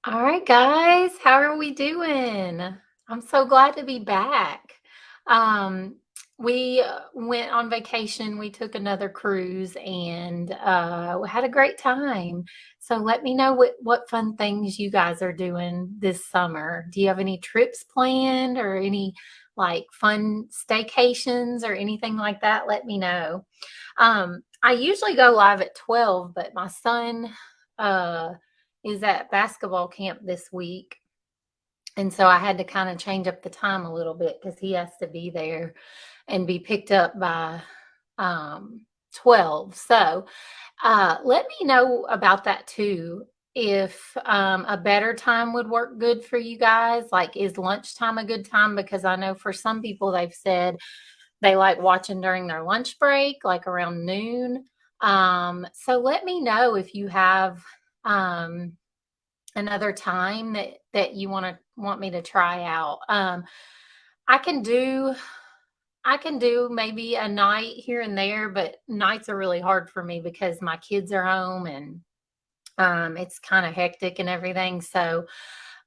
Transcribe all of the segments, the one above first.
All right, guys, how are we doing? I'm so glad to be back. Um, we went on vacation. We took another cruise and we had a great time. So let me know what fun things you guys are doing this summer. Do you have any trips planned or any like fun staycations or anything like that? Let me know. I usually go live at 12, but my son uh is at basketball camp this week. And so I had to kind of change up the time a little bit because he has to be there and be picked up by 12. So let me know about that too. If a better time would work good for you guys, like is lunchtime a good time? Because I know for some people they've said they like watching during their lunch break, like around noon. So let me know if you have um, another time that you want me to try out. I can do I can do maybe a night here and there, but nights are really hard for me because my kids are home and it's kind of hectic and everything. So,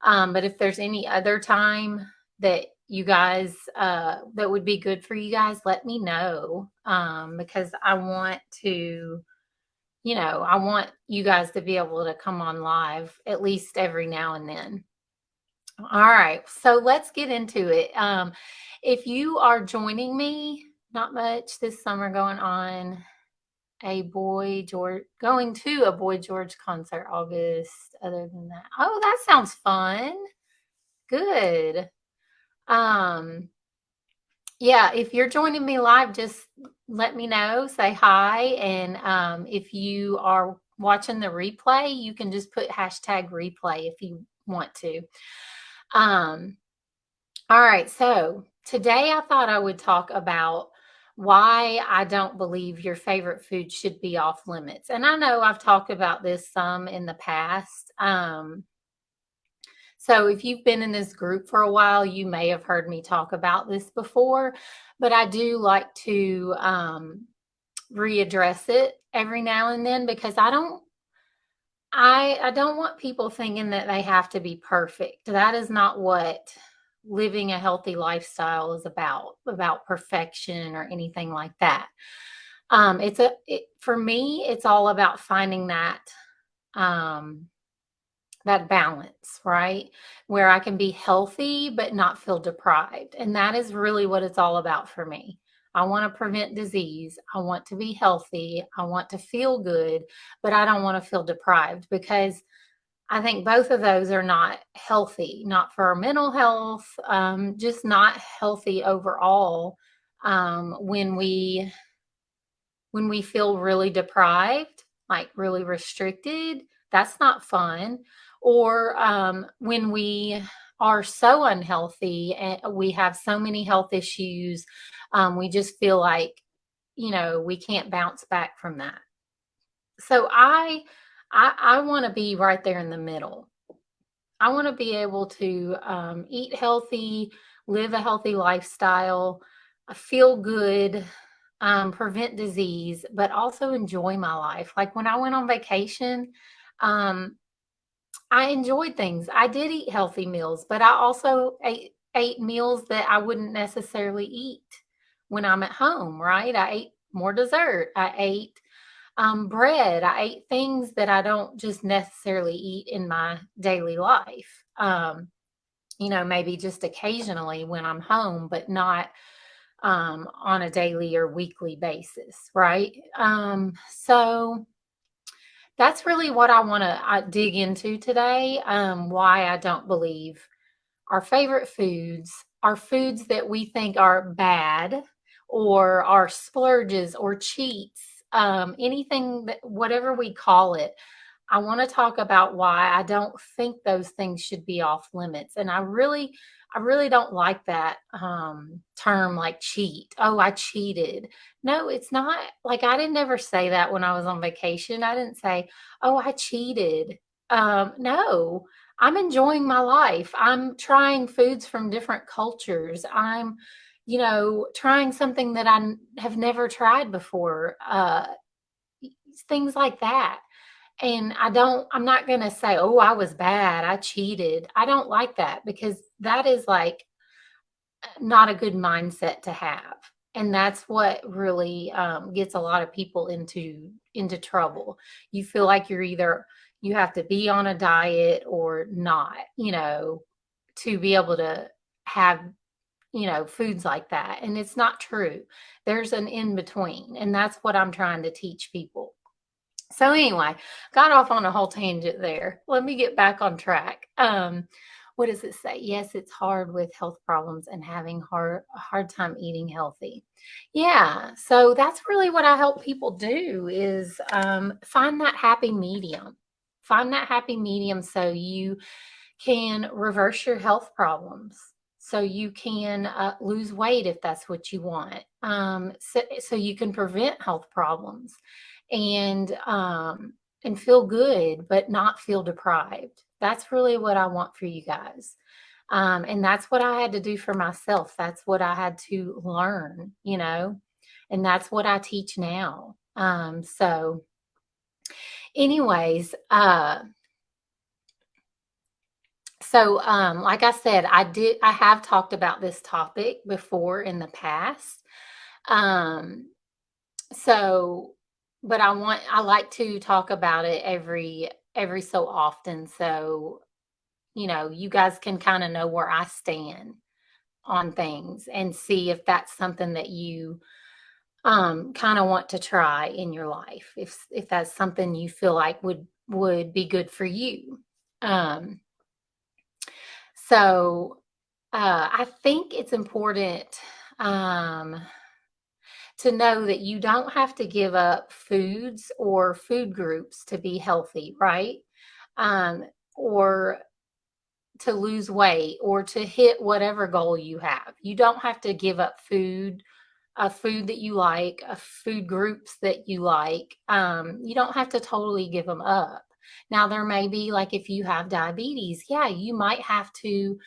but if there's any other time that you guys that would be good for you guys, let me know because I want to I want you guys to be able to come on live at least every now and then. All right, so let's get into it. If you are joining me, not much this summer going on. A Boy George going to a Boy George concert August. Other than that, oh, that sounds fun. Good. Um, yeah, if you're joining me live, just let me know, say hi. And if you are watching the replay, you can just put hashtag replay if you want to. Um, all right, so today I thought I would talk about why I don't believe your favorite food should be off limits. And I know I've talked about this some in the past. So if you've been in this group for a while, you may have heard me talk about this before, but I do like to readdress it every now and then because I don't want people thinking that they have to be perfect. That is not what living a healthy lifestyle is about perfection or anything like that. For me, it's all about finding um, that balance, right? Where I can be healthy but not feel deprived. And that is really what it's all about for me. I want to prevent disease. I want to be healthy. I want to feel good, but I don't want to feel deprived because I think both of those are not healthy, not for our mental health, just not healthy overall. When we feel really deprived, like really restricted, that's not fun. Or when we are so unhealthy and we have so many health issues, we just feel like, we can't bounce back from that. So I want to be right there in the middle. I want to be able to eat healthy, live a healthy lifestyle, feel good, prevent disease, but also enjoy my life. Like when I went on vacation, um, I enjoyed things. I did eat healthy meals, but I also ate meals that I wouldn't necessarily eat when I'm at home, right? I ate more dessert. I ate bread. I ate things that I don't just necessarily eat in my daily life. Maybe just occasionally when I'm home, but not on a daily or weekly basis, right? So that's really what I want to dig into today. Why I don't believe our favorite foods are foods that we think are bad or are splurges or cheats, anything that, whatever we call it. I want to talk about why I don't think those things should be off limits. And I really don't like that term like cheat. Oh, I cheated. No, it's not like I didn't ever say that when I was on vacation. I didn't say, oh, I cheated. No, I'm enjoying my life. I'm trying foods from different cultures. I'm, trying something that have never tried before. Things like that. And I'm not going to say, oh, I was bad, I cheated. I don't like that, because that is like not a good mindset to have. And that's what really gets a lot of people into trouble. You feel like you have to be on a diet or not, to be able to have, foods like that. And it's not true. There's an in between. And that's what I'm trying to teach people. So anyway, got off on a whole tangent there. Let me get back on track. What does it say? Yes, it's hard with health problems and having a hard time eating healthy. Yeah, so that's really what I help people do is find that happy medium. Find that happy medium so you can reverse your health problems. So you can lose weight if that's what you want. So you can prevent health problems and feel good, but not feel deprived. That's really what I want for you guys. And that's what I had to do for myself. That's what I had to learn, and that's what I teach now. So anyways, like I said, I have talked about this topic before in the past. Um, so, but I like to talk about it every so often. So, you guys can kind of know where I stand on things and see if that's something that you kind of want to try in your life. If that's something you feel like would be good for you. Um, So, I think it's important um, to know that you don't have to give up foods or food groups to be healthy, right? Um, or to lose weight or to hit whatever goal you have. You don't have to give up a food that you like, a food groups that you like. You don't have to totally give them up. Now, there may be, like, if you have diabetes, yeah, you might have to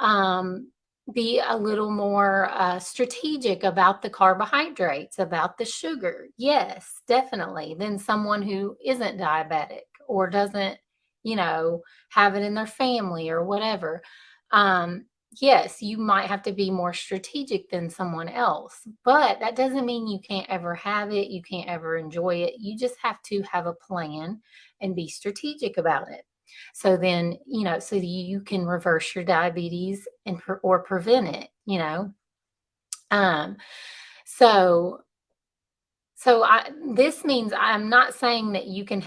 um, be a little more strategic about the carbohydrates, about the sugar. Yes, definitely. Than someone who isn't diabetic or doesn't, have it in their family or whatever. Um, yes, you might have to be more strategic than someone else, but that doesn't mean you can't ever have it. You can't ever enjoy it. You just have to have a plan and be strategic about it. So then, so you can reverse your diabetes or prevent it. Um, so, this means I'm not saying that you can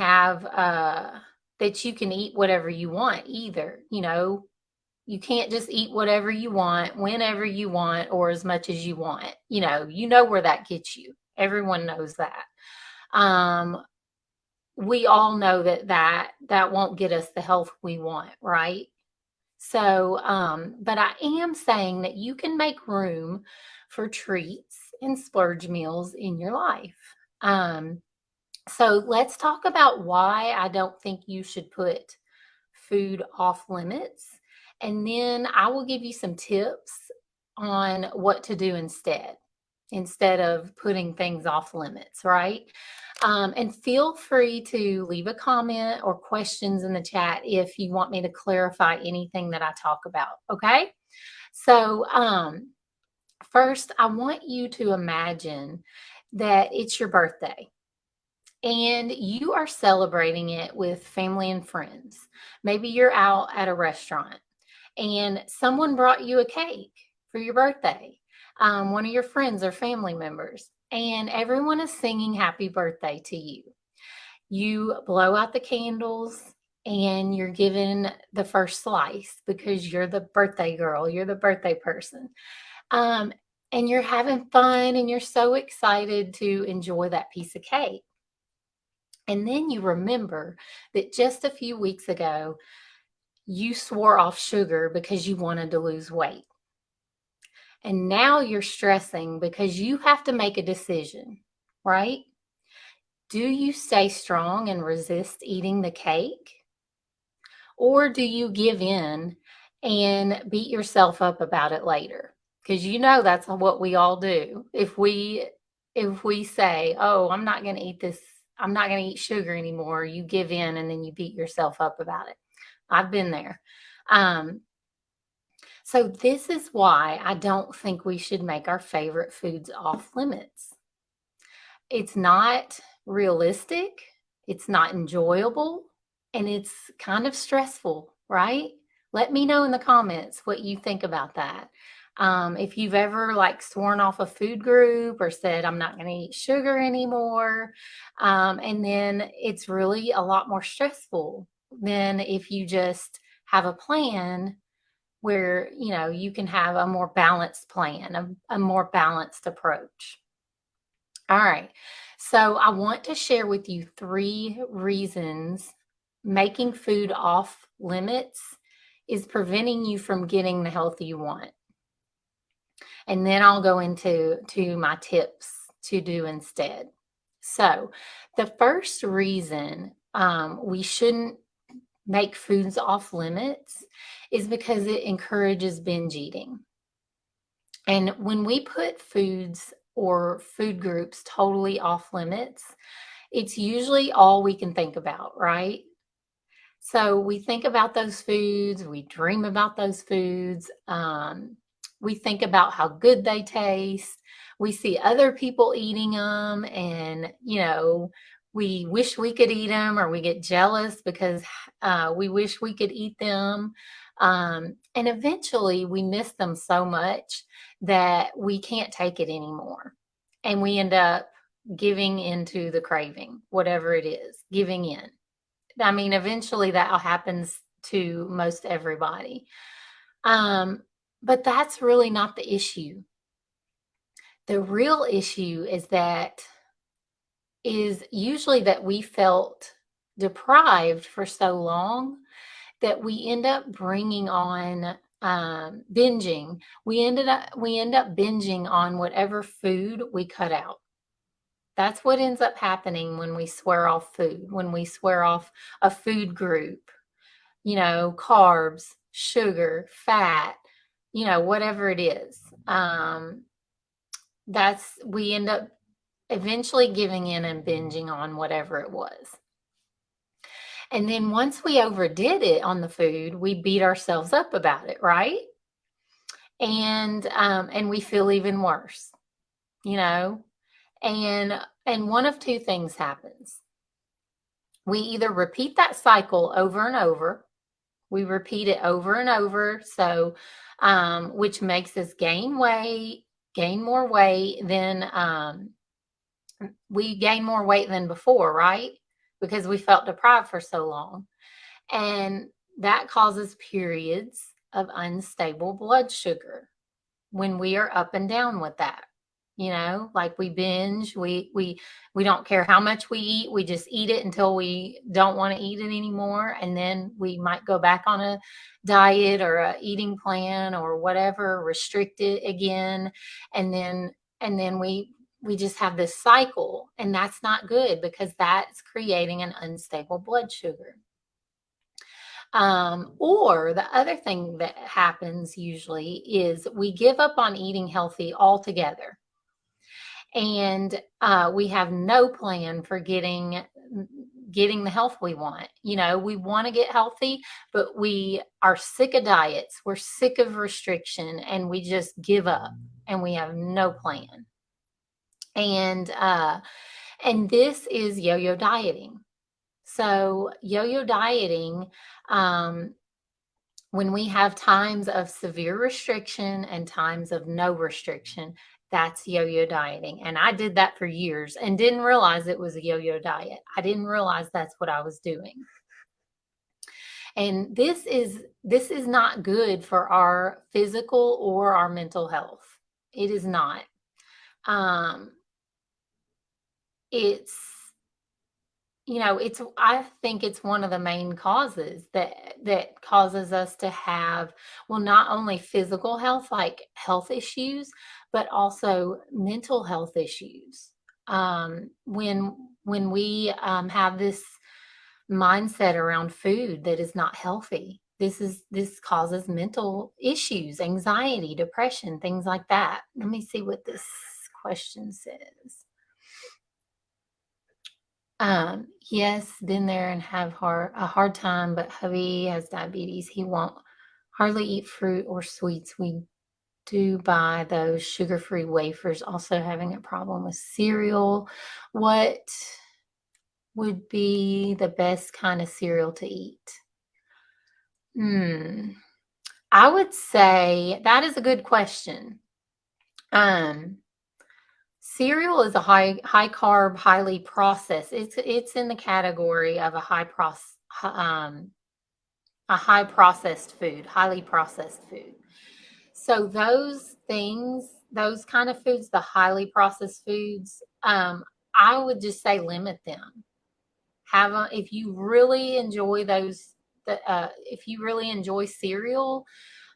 that you can eat whatever you want either. You can't just eat whatever you want, whenever you want, or as much as you want. You know where that gets you. Everyone knows that. Um, we all know that won't get us the health we want, right? So, but I am saying that you can make room for treats and splurge meals in your life. Um, so let's talk about why I don't think you should put food off limits. And then I will give you some tips on what to do instead of putting things off limits, right? And feel free to leave a comment or questions in the chat if you want me to clarify anything that I talk about. Okay. So, first, I want you to imagine that it's your birthday and you are celebrating it with family and friends. Maybe you're out at a restaurant and someone brought you a cake for your birthday, one of your friends or family members, and everyone is singing happy birthday to you. You blow out the candles and you're given the first slice because you're the birthday girl, you're the birthday person. Um, and you're having fun and you're so excited to enjoy that piece of cake. And then you remember that just a few weeks ago, you swore off sugar because you wanted to lose weight. And now you're stressing because you have to make a decision, right? Do you stay strong and resist eating the cake? Or do you give in and beat yourself up about it later? Because that's what we all do. If we say, "Oh, I'm not going to eat I'm not going to eat sugar anymore. You give in and then you beat yourself up about it. I've been there. Um, so this is why I don't think we should make our favorite foods off limits. It's not realistic, it's not enjoyable, and it's kind of stressful, right? Let me know in the comments what you think about that. If you've ever like sworn off a food group or said, I'm not going to eat sugar anymore, and then it's really a lot more stressful than if you just have a plan where you can have a more balanced plan, a more balanced approach. All right. So I want to share with you 3 reasons making food off limits is preventing you from getting the health you want. And then I'll go into my tips to do instead. So the first reason we shouldn't make foods off limits is because it encourages binge eating. And when we put foods or food groups totally off limits, it's usually all we can think about, right? So we think about those foods, we dream about those foods, we think about how good they taste, we see other people eating them, and we wish we could eat them, or we get jealous because we wish we could eat them. And eventually we miss them so much that we can't take it anymore. And we end up giving into the craving, whatever it is, giving in. I mean, eventually that happens to most everybody. But that's really not the issue. The real issue is usually that we felt deprived for so long that we end up bringing on binging. We end up binging on whatever food we cut out. That's what ends up happening when we swear off food, when we swear off a food group, carbs, sugar, fat, whatever it is. We end up eventually giving in and binging on whatever it was. And then once we overdid it on the food, we beat ourselves up about it, right? And we feel even worse, and one of 2 things happens. We either repeat that cycle over and over. We repeat it over and over, so which makes us gain more weight than we gain more weight than before, right? Because we felt deprived for so long. And that causes periods of unstable blood sugar when we are up and down with that. Like we binge, we don't care how much we eat, we just eat it until we don't want to eat it anymore, and then we might go back on a diet or a eating plan or whatever, restrict it again, and then we just have this cycle, and that's not good because that's creating an unstable blood sugar. Or the other thing that happens usually is we give up on eating healthy altogether. And we have no plan for getting the health we want. We want to get healthy, but we are sick of diets. We're sick of restriction, and we just give up, and we have no plan. And this is yo-yo dieting. So yo-yo dieting, when we have times of severe restriction and times of no restriction, that's yo-yo dieting. And I did that for years and didn't realize it was a yo-yo diet. I didn't realize that's what I was doing. And this is not good for our physical or our mental health. It is not. I think it's one of the main causes that causes us to have, well, not only physical health, like health issues, but also mental health issues. When we have this mindset around food that is not healthy, this causes mental issues, anxiety, depression, things like that. Let me see what this question says. Yes, been there and have a hard time, but hubby has diabetes. He won't hardly eat fruit or sweets. We do buy those sugar-free wafers. Also having a problem with cereal. What would be the best kind of cereal to eat? Hmm. I would say that is a good question. Um, Cereal is a high carb, highly processed. It's in the category of um a high processed food, highly processed food. So those things, those kind of foods, the highly processed foods, I would just say limit them. If you really enjoy if you really enjoy cereal,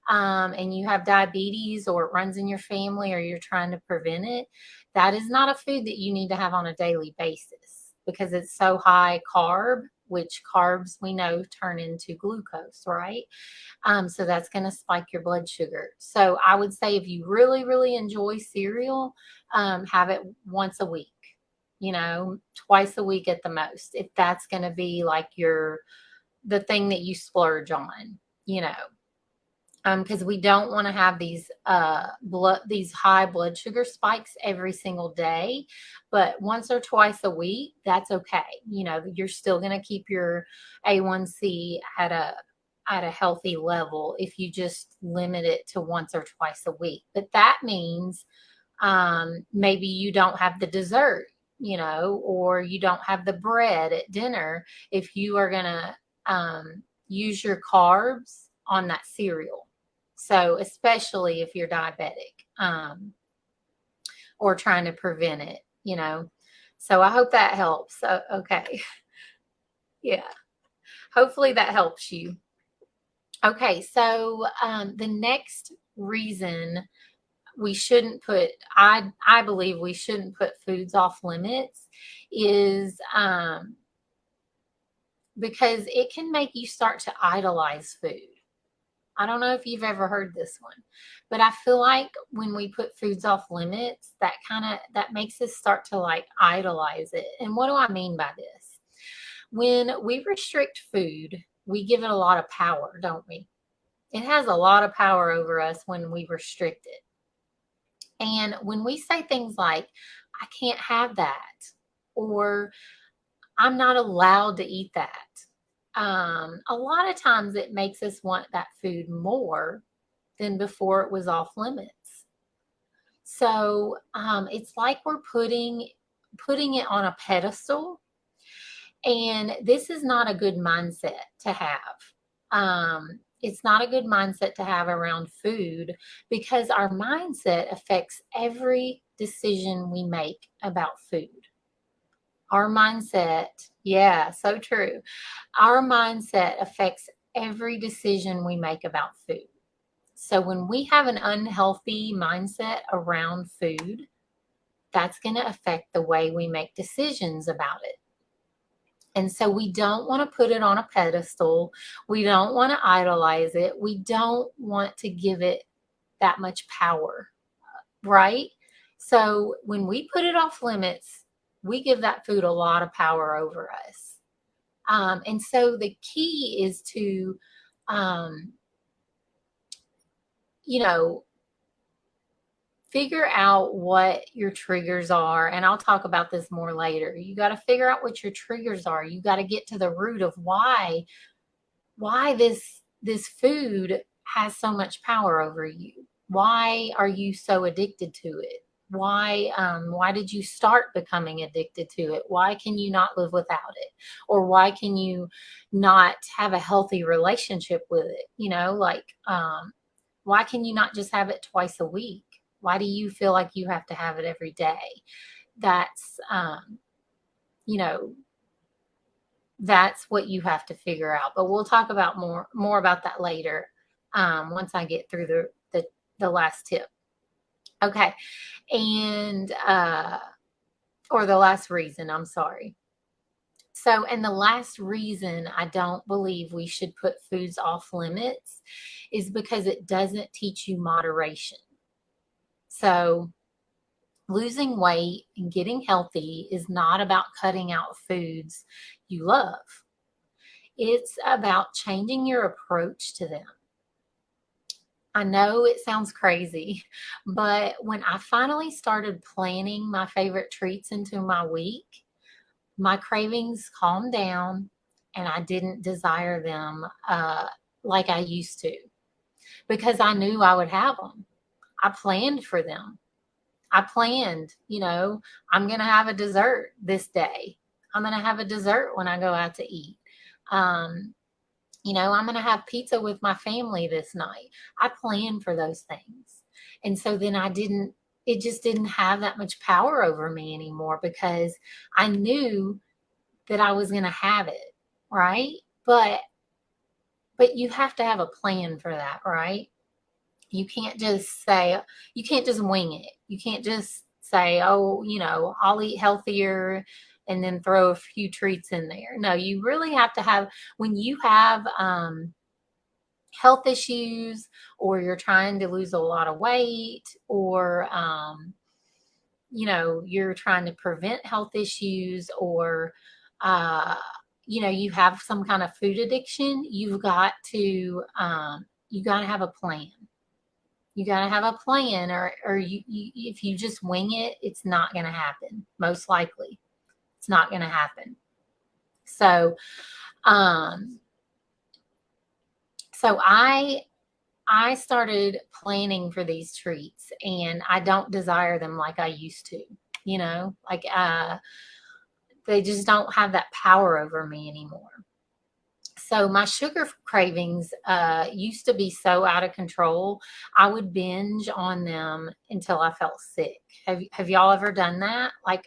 and you have diabetes or it runs in your family or you're trying to prevent it, that is not a food that you need to have on a daily basis because it's so high carb, which carbs we know turn into glucose, right? So that's going to spike your blood sugar. So I would say if you really, really enjoy cereal, have it once a week, twice a week at the most, if that's going to be like the thing that you splurge on, you know because we don't want to have these high blood sugar spikes every single day, but once or twice a week, that's okay. You're still going to keep your A1C at a healthy level if you just limit it to once or twice a week. But that means maybe you don't have the dessert, or you don't have the bread at dinner if you are going to use your carbs on that cereal. So, especially if you're diabetic or trying to prevent it. So, I hope that helps. Okay. Yeah. Hopefully that helps you. Okay. So, the next reason we shouldn't put I believe we shouldn't put foods off limits is because it can make you start to idolize food. I don't know if you've ever heard this one, but I feel like when we put foods off limits, that makes us start to like idolize it. And what do I mean by this? When we restrict food, we give it a lot of power, don't we? It has a lot of power over us when we restrict it. And when we say things like, I can't have that, or I'm not allowed to eat that, a lot of times it makes us want that food more than before it was off limits. So it's like we're putting it on a pedestal, and this is not a good mindset to have. It's not a good mindset to have around food because our mindset affects every decision we make about food. Our mindset, yeah, so true. Our mindset affects every decision we make about food. So when we have an unhealthy mindset around food, that's going to affect the way we make decisions about it. And so we don't want to put it on a pedestal. We don't want to idolize it. We don't want to give it that much power, right? So when we put it off limits, we give that food a lot of power over us. And so the key is to, um, you know, figure out what your triggers are. And I'll talk about this more later. You got to figure out what your triggers are. You got to get to the root of why this food has so much power over you. Why are you so addicted to it? Why did you start becoming addicted to it? Why can you not live without it? Or why can you not have a healthy relationship with it? Why can you not just have it twice a week? Why do you feel like you have to have it every day? That's you know that's what you have to figure out. But we'll talk about more about that later, once I get through the last tip. Okay, and or the last reason. I'm sorry. So, and the last reason I don't believe we should put foods off limits is because it doesn't teach you moderation. So, Losing weight and getting healthy is not about cutting out foods you love. It's about changing your approach to them. I know it sounds crazy, but when I finally started planning my favorite treats into my week, my cravings calmed down and I didn't desire them like I used to because I knew I would have them. I planned for them. I planned, I'm going to have a dessert this day. I'm going to have a dessert when I go out to eat. Um, I'm going to have pizza with my family this night. I planned for those things. And so then it just didn't have that much power over me anymore because I knew that I was going to have it, right? But you have to have a plan for that, right? You can't just say, you can't just wing it. You can't just say, oh, I'll eat healthier and then throw a few treats in there. No, you really have to have, when you have health issues or you're trying to lose a lot of weight or, you're trying to prevent health issues or, uh, you have some kind of food addiction, you got to have a plan. You got to have a plan, or if you just wing it, it's not going to happen. Most likely, it's not going to happen. So, um, so I started planning for these treats, and I don't desire them like I used to. Like they just don't have that power over me anymore. So my sugar cravings used to be so out of control. I would binge on them until I felt sick. Have y'all ever done that? Like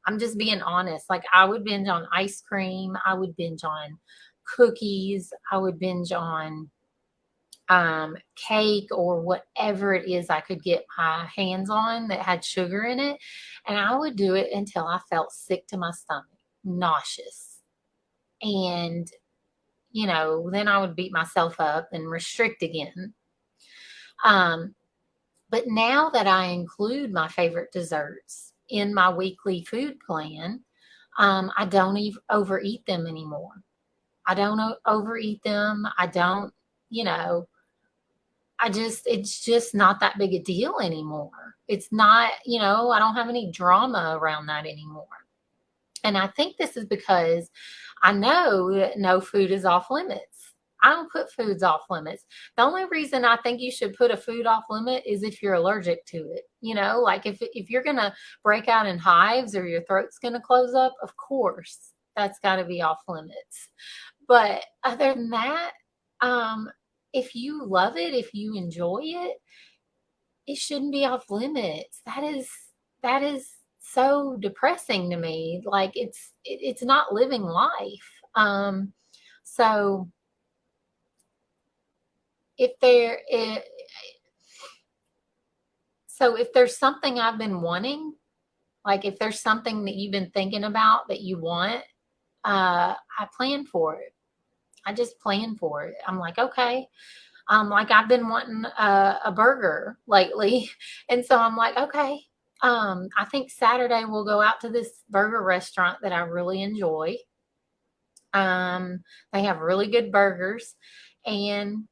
I'm just being honest. Like I would binge on ice cream. I would binge on cookies. I would binge on cake or whatever it is I could get my hands on that had sugar in it. And I would do it until I felt sick to my stomach, nauseous. And then I would beat myself up and restrict again. Um, but now that I include my favorite desserts in my weekly food plan, I don't overeat them anymore. I don't overeat them. I don't, you know, it's just not that big a deal anymore. It's not, I don't have any drama around that anymore. And I think this is because I know that no food is off limits. I don't put foods off limits. The only reason I think you should put a food off limit is if you're allergic to it. Like if you're going to break out in hives or your throat's going to close up, of course, that's got to be off limits. But other than that, um, if you love it, if you enjoy it, it shouldn't be off limits. That is so depressing to me. Like it's not living life. So if there is, so if there's something I've been wanting, like if there's something that you've been thinking about that you want, I plan for it. I just plan for it. I'm like, okay. Like I've been wanting a burger lately. And so I'm like, okay, I think Saturday we'll go out to this burger restaurant that I really enjoy. They have really good burgers. And,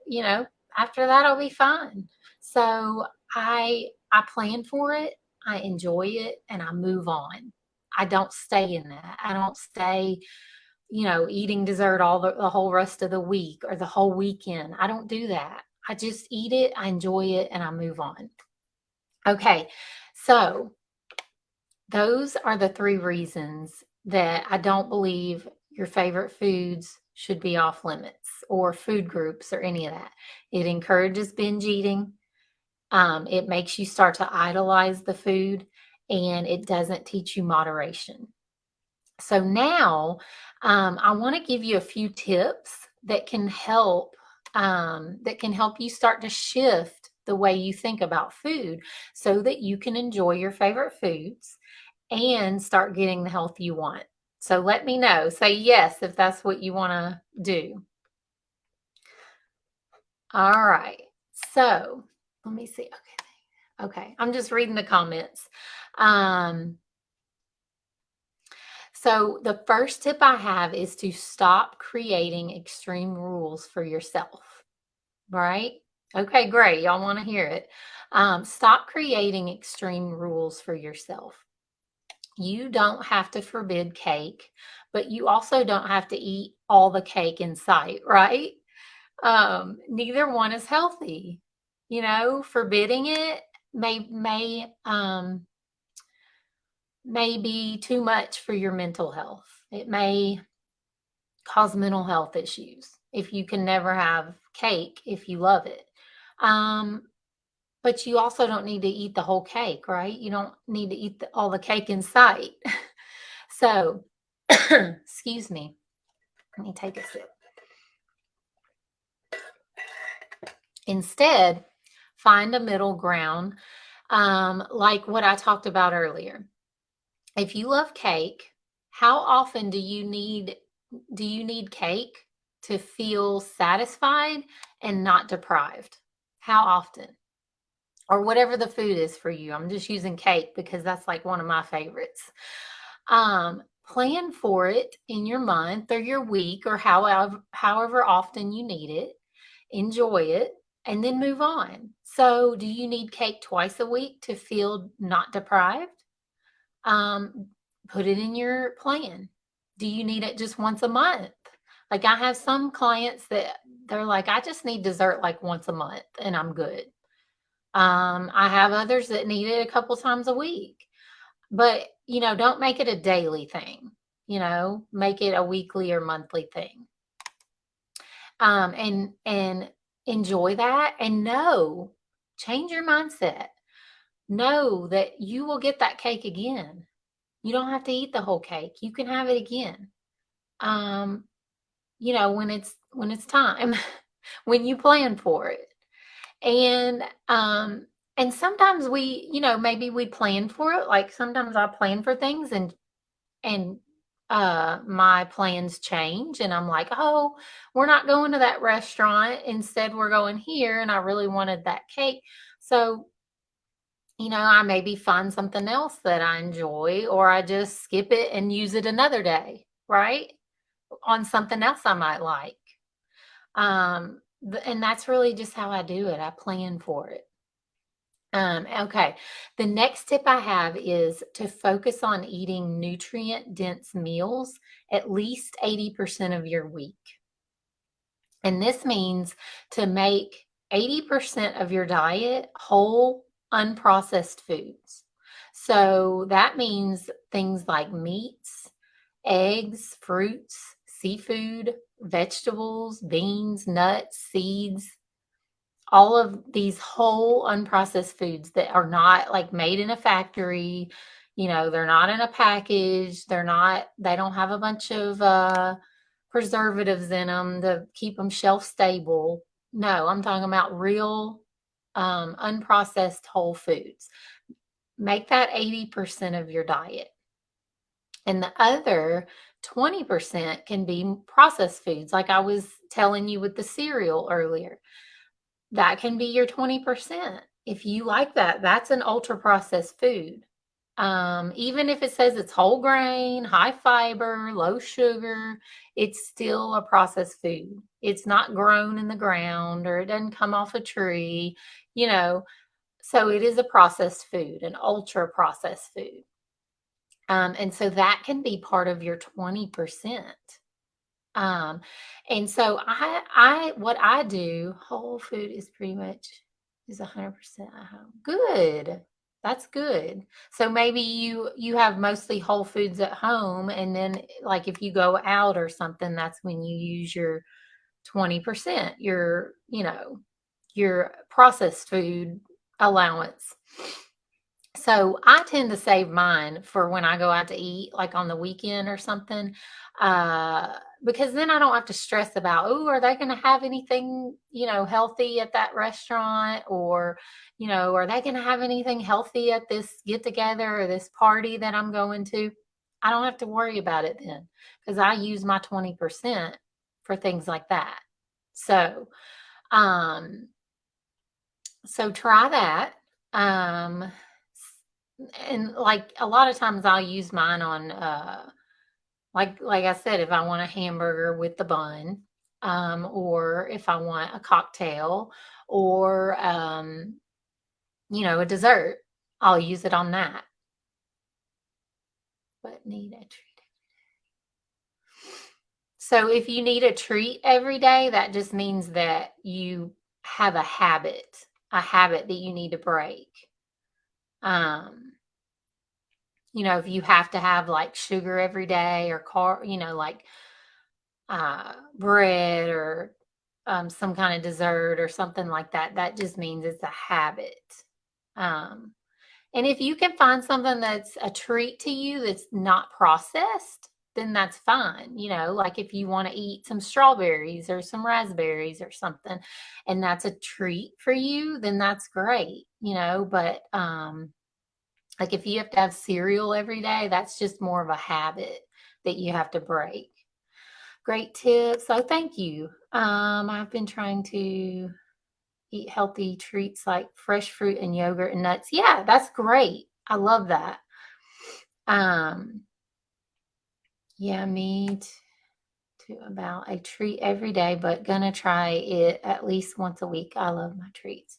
you know, after that I'll be fine. So I plan for it, I enjoy it, and I move on. I don't stay in that. I don't stay eating dessert all the whole rest of the week or the whole weekend. I don't do that. I just eat it, I enjoy it, and I move on. Okay, so those are the 3 reasons that I don't believe your favorite foods should be off limits or food groups or any of that. It encourages binge eating. It makes you start to idolize the food, and it doesn't teach you moderation. So now I want to give you a few tips that can help you start to shift the way you think about food so that you can enjoy your favorite foods and start getting the health you want. So let me know. Say yes if that's what you want to do. All right. So let me see. Okay. Okay, I'm just reading the comments. Um, so the first tip I have is to stop creating extreme rules for yourself, right? Okay, great. Y'all want to hear it. Stop creating extreme rules for yourself. You don't have to forbid cake, but you also don't have to eat all the cake in sight, right? Neither one is healthy. You know, forbidding it may be too much for your mental health. It may cause mental health issues if you can never have cake if you love it. Um, but you also don't need to eat the whole cake, right? You don't need to eat all the cake in sight. So, excuse me. Let me take a sip. Instead, find a middle ground, like what I talked about earlier. If you love cake, how often do you need cake to feel satisfied and not deprived? How often? Or whatever the food is for you. I'm just using cake because that's like one of my favorites. Plan for it in your month or your week or however often you need it. Enjoy it and then move on. So, do you need cake twice a week to feel not deprived? Um, Put it in your plan. Do you need it just once a month? Like I have some clients that they're like, I just need dessert like once a month and I'm good. I have others that need it a couple times a week. But, don't make it a daily thing. Make it a weekly or monthly thing. And enjoy that and change your mindset. Know that you will get that cake again. You don't have to eat the whole cake. You can have it again. Um, when it's time, when you plan for it. And sometimes maybe we plan for it. Like sometimes I plan for things and my plans change and I'm like, oh, we're not going to that restaurant. Instead, we're going here and I really wanted that cake. So, I maybe find something else that I enjoy or I just skip it and use it another day, right? On something else I might like. And that's really just how I do it. I plan for it. Okay. The next tip I have is to focus on eating nutrient dense meals at least 80% of your week. And this means to make 80% of your diet whole, unprocessed foods. So that means things like meats, eggs, fruits, seafood, vegetables, beans, nuts, seeds, all of these whole unprocessed foods that are not like made in a factory, they're not in a package, they don't have a bunch of preservatives in them to keep them shelf stable. No, I'm talking about real unprocessed whole foods. Make that 80% of your diet. And the other 20% can be processed foods, like I was telling you with the cereal earlier. That can be your 20%. If you like that, that's an ultra processed food. Even if it says it's whole grain, high fiber, low sugar, it's still a processed food. It's not grown in the ground or it doesn't come off a tree, you know. So it is a processed food, an ultra processed food. And so that can be part of your 20%. Um, and so what I do, whole food is pretty much is 100% at home. Good. That's good. So maybe you have mostly whole foods at home, and then like if you go out or something, that's when you use your 20%, your processed food allowance. So I tend to save mine for when I go out to eat, like on the weekend or something, because then I don't have to stress about, oh, are they going to have anything, healthy at that restaurant? Or, are they going to have anything healthy at this get together or this party that I'm going to? I don't have to worry about it then because I use my 20% for things like that. So, um, so try that. Um, and like a lot of times I'll use mine on like I said, if I want a hamburger with the bun, or if I want a cocktail or a dessert, I'll use it on that. But need a treat. So if you need a treat every day, that just means that you have a habit that you need to break. Um, if you have to have like sugar every day or like bread or some kind of dessert or something like that, that just means it's a habit. Um, and if you can find something that's a treat to you that's not processed, then that's fine. Like if you want to eat some strawberries or some raspberries or something, and that's a treat for you, then that's great, but like if you have to have cereal every day, that's just more of a habit that you have to break. Great tips. So thank you. I've been trying to eat healthy treats like fresh fruit and yogurt and nuts. Yeah, that's great. I love that. Um, yeah, me too, about a treat every day, but gonna try it at least once a week. I love my treats.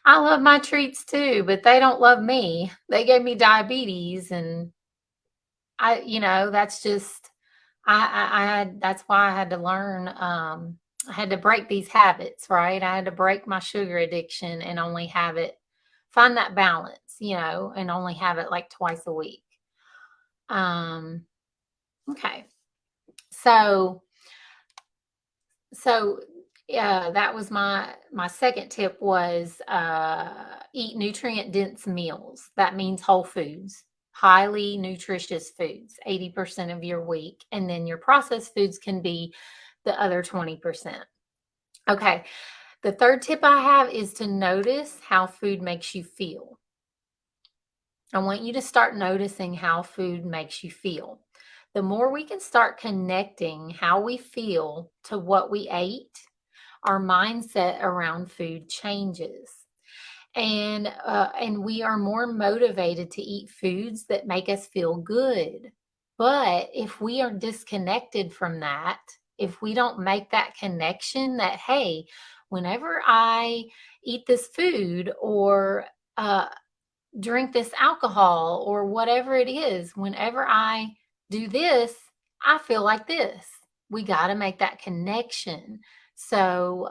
I love my treats too, but they don't love me. They gave me diabetes, and that's just I had that's why I had to learn. I had to break these habits, right? I had to break my sugar addiction and only find that balance, and only have it like twice a week. Um, okay. So, so yeah, that was my second tip was eat nutrient dense meals. That means whole foods, highly nutritious foods, 80% of your week, and then your processed foods can be the other 20%. Okay. The third tip I have is to notice how food makes you feel. I want you to start noticing how food makes you feel. The more we can start connecting how we feel to what we ate, our mindset around food changes. And we are more motivated to eat foods that make us feel good. But if we are disconnected from that, if we don't make that connection that, hey, whenever I eat this food or uh, drink this alcohol or whatever it is, whenever I do this, I feel like this. We got to make that connection. So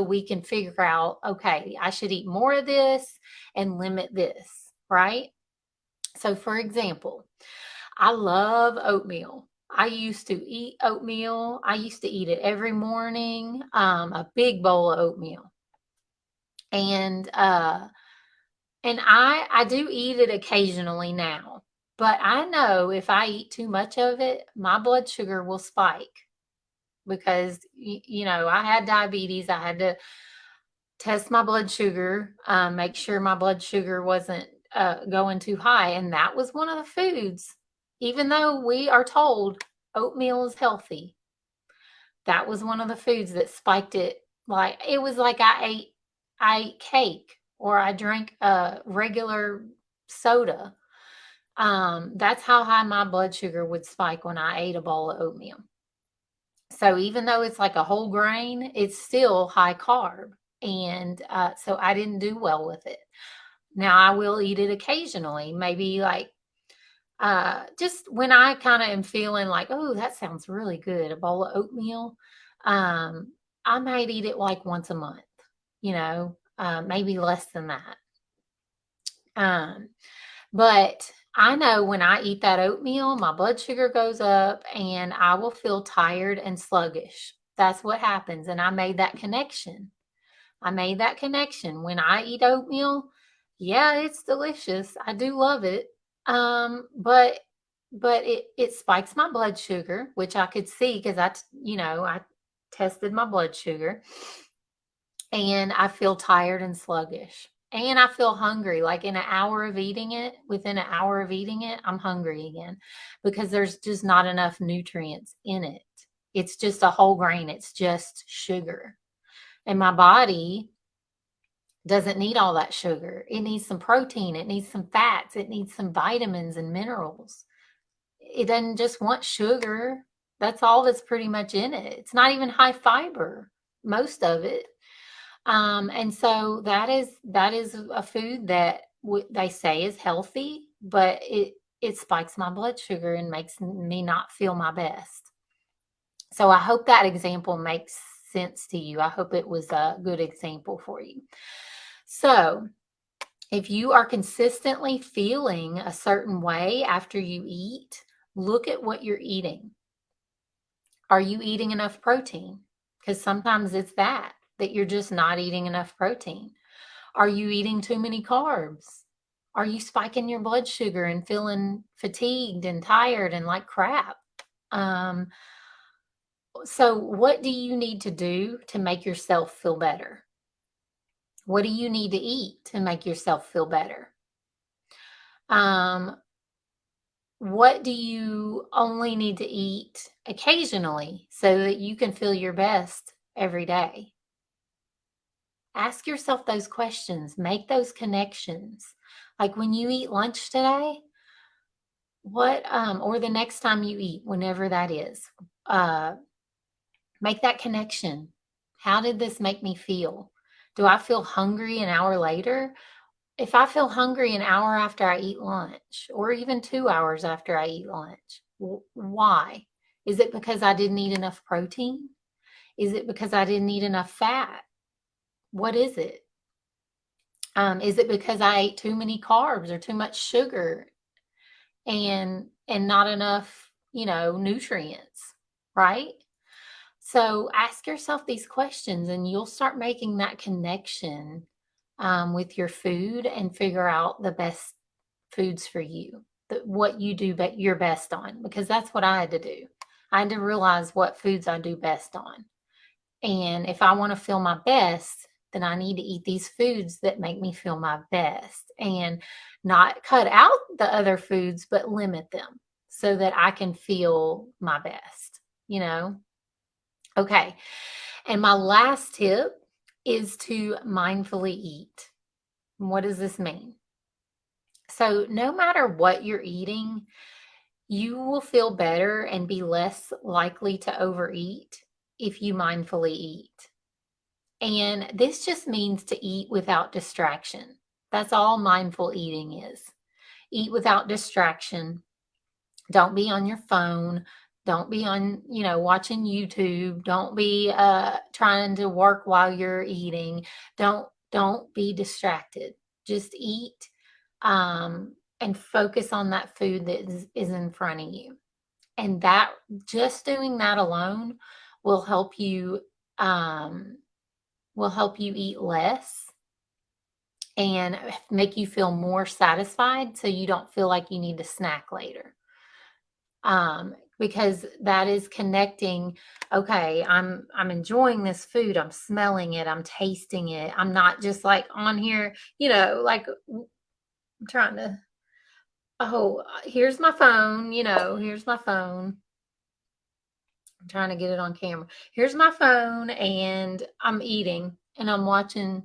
we can figure out, okay, I should eat more of this and limit this, right? So for example, I love oatmeal. I used to eat oatmeal. I used to eat it every morning, a big bowl of oatmeal. And I do eat it occasionally now, but I know if I eat too much of it, my blood sugar will spike because I had diabetes. I had to test my blood sugar, make sure my blood sugar wasn't going too high, and that was one of the foods. Even though we are told oatmeal is healthy, that was one of the foods that spiked it. Like it was like I ate cake or I drank a regular soda. That's how high my blood sugar would spike when I ate a bowl of oatmeal. So even though it's like a whole grain, it's still high carb. And so I didn't do well with it. Now I will eat it occasionally, maybe like just when I kind of am feeling like, oh, that sounds really good, a bowl of oatmeal. I might eat it like once a month, maybe less than that. Um, but I know when I eat that oatmeal, my blood sugar goes up and I will feel tired and sluggish. That's what happens. And I made that connection. I made that connection. When I eat oatmeal, yeah, it's delicious. I do love it. But it spikes my blood sugar, which I could see because I tested my blood sugar, and I feel tired and sluggish. And I feel hungry. Like within an hour of eating it, I'm hungry again because there's just not enough nutrients in it. It's just a whole grain. It's just sugar. And my body Doesn't need all that sugar. It needs some protein, it needs some fats, it needs some vitamins and minerals. It doesn't just want sugar. That's all that's pretty much in it. It's not even high fiber, most of it. And so that is a food that they say is healthy, but it spikes my blood sugar and makes me not feel my best. So I hope that example makes sense to you. I hope it was a good example for you. So if you are consistently feeling a certain way after you eat, look at what you're eating. Are you eating enough protein? Because sometimes it's that you're just not eating enough protein. Are you eating too many carbs? Are you spiking your blood sugar and feeling fatigued and tired and like crap? Um, so, what do you need to do to make yourself feel better? What do you need to eat to make yourself feel better? Um, what do you only need to eat occasionally so that you can feel your best every day? Ask yourself those questions, make those connections. Like when you eat lunch today, or the next time you eat, whenever that is, uh, make that connection. How did this make me feel? Do I feel hungry an hour later? If I feel hungry an hour after I eat lunch, or even 2 hours after I eat lunch, why? Is it because I didn't eat enough protein? Is it because I didn't eat enough fat? What is it? Is it because I ate too many carbs or too much sugar and not enough, nutrients, right? So ask yourself these questions and you'll start making that connection with your food and figure out the best foods for you, what you do your best on, because that's what I had to do. I had to realize what foods I do best on. And if I want to feel my best, then I need to eat these foods that make me feel my best and not cut out the other foods, but limit them so that I can feel my best, you know? Okay. And my last tip is to mindfully eat. What does this mean? So, no matter what you're eating, you will feel better and be less likely to overeat if you mindfully eat. And this just means to eat without distraction. That's all mindful eating is. Eat without distraction. Don't be on your phone. Don't be on, watching YouTube. Don't be trying to work while you're eating. Don't be distracted. Just eat and focus on that food that is in front of you. And that just doing that alone will help you um, eat less and make you feel more satisfied so you don't feel like you need to snack later. Because that is connecting, okay, I'm enjoying this food, I'm smelling it, I'm tasting it. I'm not just like on here, like I'm trying to, oh, here's my phone, here's my phone. I'm trying to get it on camera. Here's my phone and I'm eating and I'm watching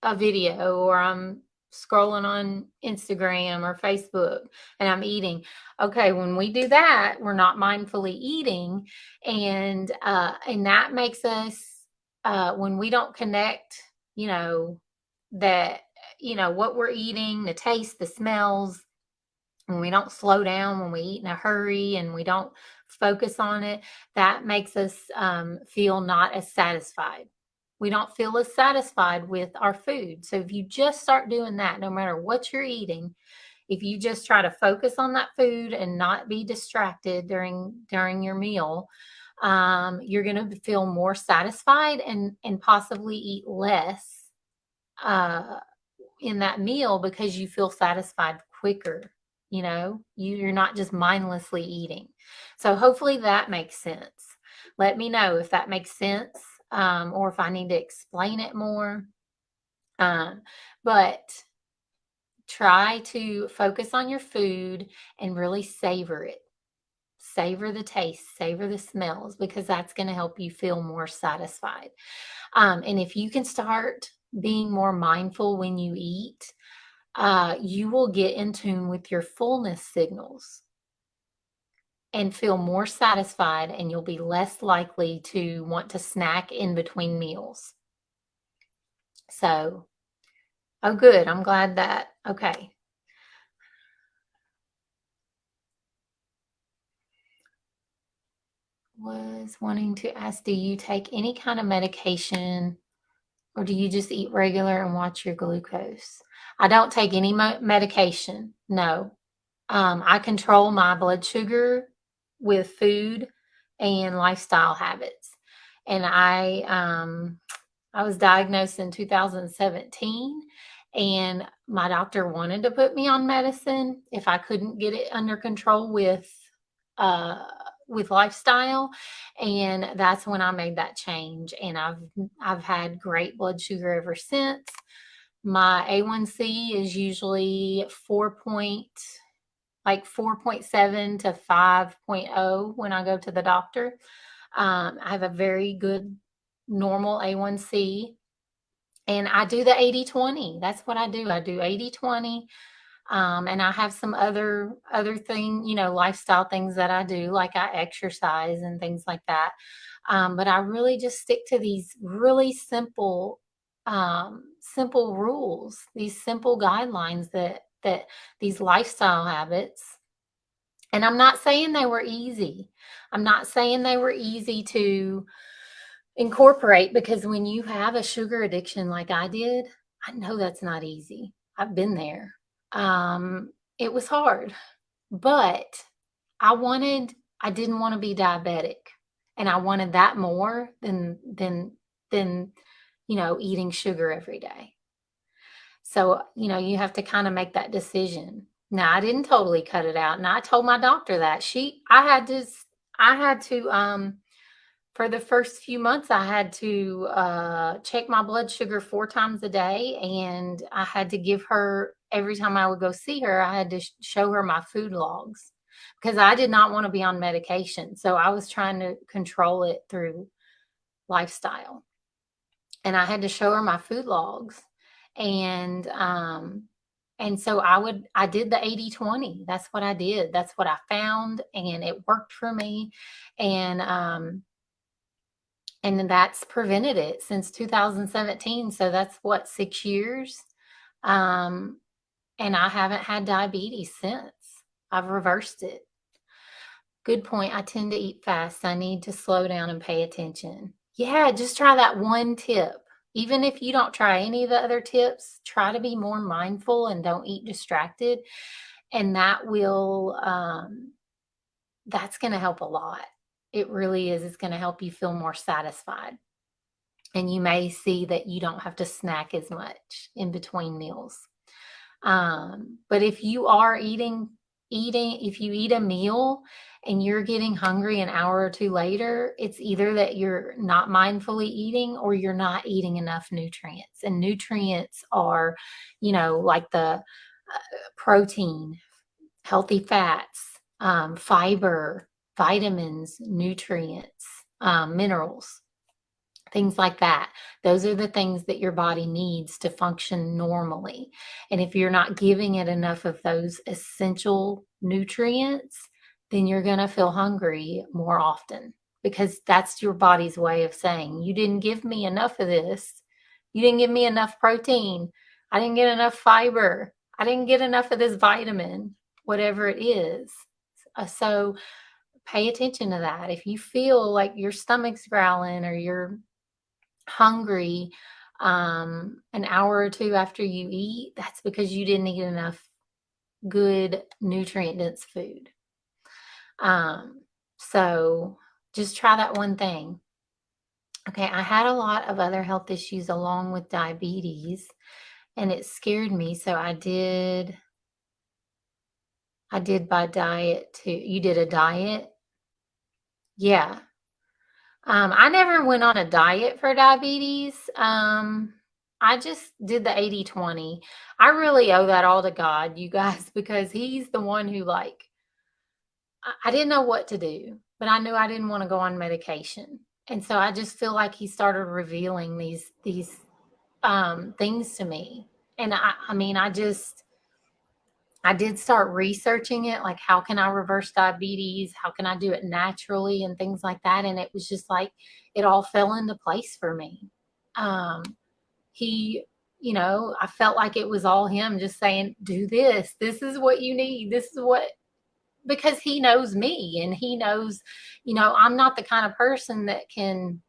a video or I'm scrolling on Instagram or Facebook and I'm eating. Okay, when we do that, we're not mindfully eating and that makes us when we don't connect, that what we're eating, the taste, the smells, when we don't slow down, when we eat in a hurry and we don't focus on it, that makes us feel not as satisfied. We don't feel as satisfied with our food. So if you just start doing that, no matter what you're eating, if you just try to focus on that food and not be distracted during your meal, you're going to feel more satisfied and possibly eat less uh, in that meal because you feel satisfied quicker. You're not just mindlessly eating. So hopefully that makes sense. Let me know if that makes sense, or if I need to explain it more. But try to focus on your food and really savor it. Savor the taste, savor the smells, because that's going to help you feel more satisfied. And if you can start being more mindful when you eat, you will get in tune with your fullness signals and feel more satisfied, and you'll be less likely to want to snack in between meals. So, oh, good. I'm glad that, okay. Was wanting to ask, do you take any kind of medication or do you just eat regular and watch your glucose? I don't take any medication. No. I control my blood sugar with food and lifestyle habits. And I was diagnosed in 2017, and my doctor wanted to put me on medicine if I couldn't get it under control uh, with lifestyle, and that's when I made that change. And I've had great blood sugar ever since. My A1C is usually 4.7 to 5.0 when I go to the doctor. I have a very good normal A1C, and I do the 80/20. That's what I do. I do 80/20. And I have some other thing, lifestyle things that I do, like I exercise and things like that. But I really just stick to these really simple rules, these simple guidelines that these lifestyle habits. And I'm not saying they were easy. I'm not saying they were easy to incorporate, because when you have a sugar addiction like I did, I know that's not easy. I've been there. It was hard, but I didn't want to be diabetic, and I wanted that more than eating sugar every day. So, you have to kind of make that decision. Now, I didn't totally cut it out, and I told my doctor that. I had to for the first few months, I had to check my blood sugar 4 times a day, and I had to give her, every time I would go see her, I had to show her my food logs, because I did not want to be on medication. So I was trying to control it through lifestyle, and I had to show her my food logs. And so I did the 80/20. That's what I did. That's what I found, and it worked for me. And that's prevented it since 2017. So that's what, 6 years. Um, and I haven't had diabetes since. I've reversed it. Good point. I tend to eat fast. I need to slow down and pay attention. Yeah, just try that one tip. Even if you don't try any of the other tips, try to be more mindful and don't eat distracted. And that's going to help a lot. It really is. It's going to help you feel more satisfied. And you may see that you don't have to snack as much in between meals. But if you are if you eat a meal and you're getting hungry an hour or two later, it's either that you're not mindfully eating or you're not eating enough nutrients. And nutrients are, like the protein, healthy fats, fiber, vitamins, nutrients, minerals, things like that. Those are the things that your body needs to function normally. And if you're not giving it enough of those essential nutrients, then you're going to feel hungry more often, because that's your body's way of saying, you didn't give me enough of this. You didn't give me enough protein. I didn't get enough fiber. I didn't get enough of this vitamin, whatever it is. So pay attention to that. If you feel like your stomach's growling or you're hungry an hour or two after you eat, that's because you didn't eat enough good nutrient dense food. So just try that one thing. Okay, I had a lot of other health issues along with diabetes, and it scared me. So I did by diet too. You did a diet? Yeah. I never went on a diet for diabetes. I just did the 80/20. I really owe that all to God, you guys, because he's the one who, I didn't know what to do, but I knew I didn't want to go on medication. And so I just feel like he started revealing these things to me. And I mean, I did start researching it, like how can I reverse diabetes? How can I do it naturally and things like that? And it was just like it all fell into place for me. Um, he, I felt like it was all him just saying, do this. This is what you need. This is what, because he knows me and he knows, I'm not the kind of person that can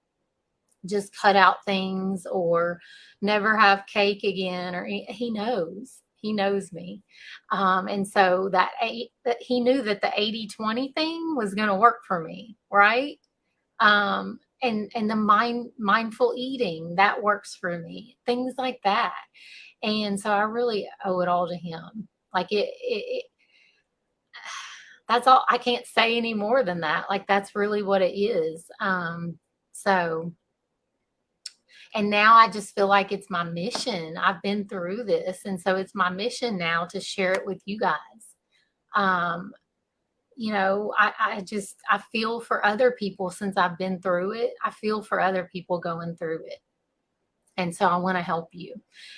just cut out things or never have cake again, or he knows me. And so that he knew that the 80-20 thing was going to work for me. Right. And the mindful eating that works for me, things like that. And so I really owe it all to him. Like that's all. I can't say any more than that. Like that's really what it is. So and now I just feel like it's my mission. I've been through this. And so it's my mission now to share it with you guys. Um, I feel for other people since I've been through it. I feel for other people going through it. And so I want to help you.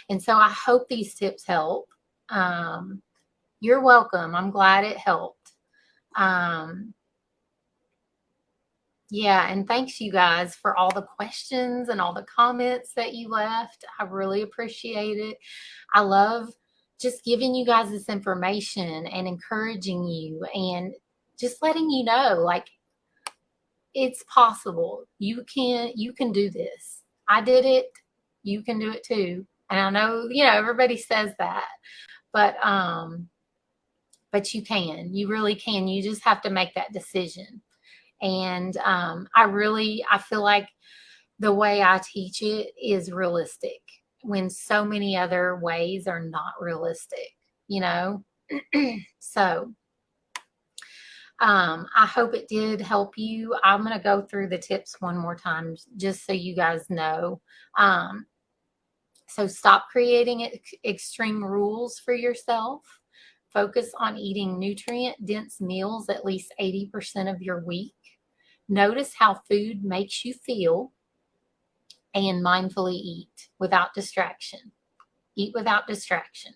And so I hope these tips help. You're welcome. I'm glad it helped. Yeah, and thanks you guys for all the questions and all the comments that you left. I really appreciate it. I love just giving you guys this information and encouraging you and just letting you know, like, it's possible. You can do this. I did it. You can do it too. And I know, everybody says that, but you can. You really can. You just have to make that decision. And I feel like the way I teach it is realistic when so many other ways are not realistic, you know? So I hope it did help you. I'm going to go through the tips one more time just so you guys know. So stop creating extreme rules for yourself. Focus on eating nutrient-dense meals at least 80% of your week. Notice how food makes you feel and mindfully eat without distraction. Eat without distraction.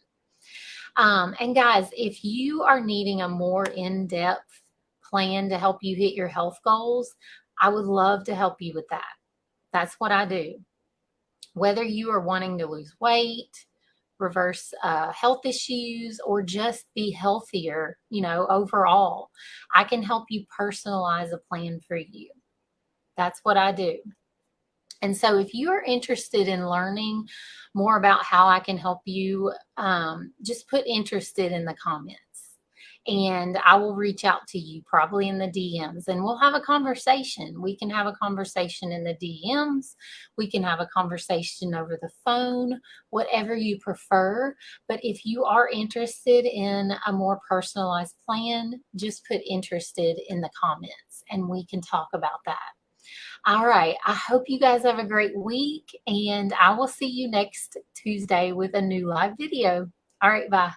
And guys, if you are needing a more in-depth plan to help you hit your health goals, I would love to help you with that. That's what I do. Whether you are wanting to lose weight, reverse health issues, or just be healthier, overall, I can help you personalize a plan for you. That's what I do. And so if you are interested in learning more about how I can help you, just put interested in the comments. And I will reach out to you probably in the DMs and we'll have a conversation. We can have a conversation in the DMs. We can have a conversation over the phone, whatever you prefer. But if you are interested in a more personalized plan, just put interested in the comments and we can talk about that. All right. I hope you guys have a great week and I will see you next Tuesday with a new live video. All right. Bye.